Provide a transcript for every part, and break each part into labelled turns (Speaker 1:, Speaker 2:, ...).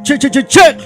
Speaker 1: Check!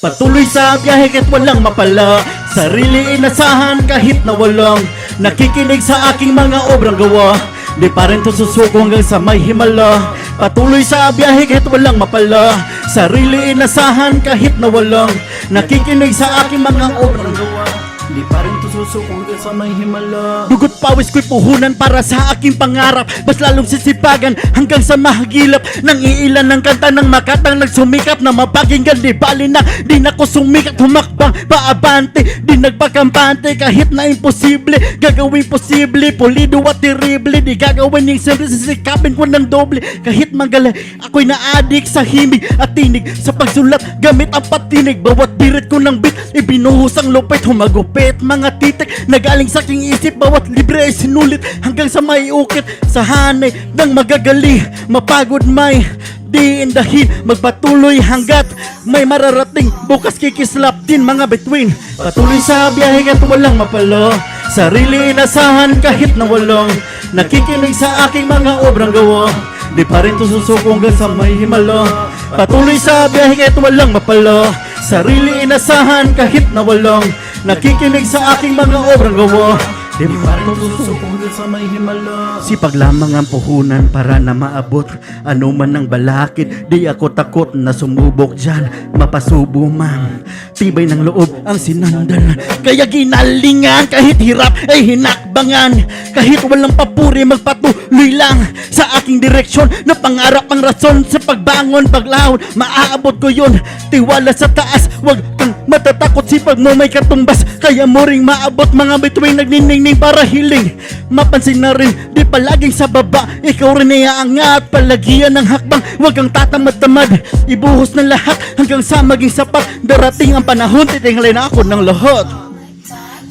Speaker 1: Patuloy sa biyahe kahit walang mapala, sarili inasahan kahit na walang nakikinig sa aking mga obrang gawa. Di pa rin to susuko hanggang sa may himala. Patuloy sa biyahe kahit walang mapala, sarili inasahan kahit na walang nakikinig sa aking mga obrang gawa. Di pa rin to susuko hanggang sa may himala. Dugot pawis ko'y puhunan para sa aking pangarap, mas lalong sisipagan hanggang sa mahagilap. Nang iilan ng kanta ng makatang nagsumikap na mapakinggan. Di bali na di na ko sumikat, humakbang paabante, di nagpakampante. Kahit na imposible, gagawin posible, pulido at terrible. Di gagawin yung simple, sisikapin ko ng doble. Kahit magaling, ako'y naadik sa himig at tinig, sa pagsulat gamit ang patinig. Bawat birit ko ng beat, ibinuhos ang lupit, humagupit mga titik na galing sa aking isip. Bawat libre ay sinulit hanggang sa maiukit sa hanay ng magagali. Mapagod may diindahin, magpatuloy hanggat may mararating. Bukas kikislap din mga between. Patuloy sa biyahe kahit walang mapalo, sarili inasahan kahit na walang nakikinig sa aking mga obrang gawa. Di pa rin to susuko hanggang sa may himala. Patuloy sa biyahe kahit walang mapalo, sarili inasahan kahit na walang nakikinig sa aking mga obrang gawa. Di pa rin susuko hanggang sa may himala. Sipag lamang ang puhunan para na maabot ano man ang balakid. Di ako takot na sumubok dyan, mapasubo man. Tibay ng loob ang sinandal, kaya ginalingan. Kahit hirap ay hinakbangan, kahit walang papuri magpatuloy lang sa aking direksyon. Na pangarap ang rason sa pagbangon, paglahon, maaabot ko yun. Tiwala sa taas, wag kang matatakot. Sipag mo may katumbas, kaya mo ring maabot. Mga bituin nagniningning para hiling, mapansin na rin di palaging sa baba. Ikaw rin ay aangat, palagian ng hakbang. Wag kang tatamad-tamad, ibuhos ng lahat hanggang sa maging sapat. Darating ang panahon, titingnan ako ng lahat.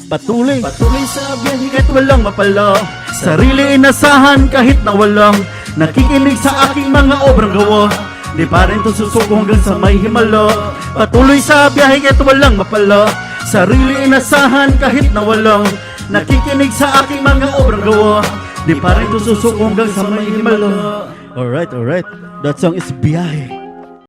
Speaker 1: Patuloy sa biyahe kahit walang mapala, sarili inasahan kahit na walang nakikinig sa aking mga obrang gawa. Di pa rin to susuko hanggang sa may himala. Patuloy sa biyahe kahit walang mapala, sarili inasahan kahit na walang nakikinig sa aking mga obrang gawa. Di pa rin to susuko hanggang sa may himala. Alright, that song is Biyahe.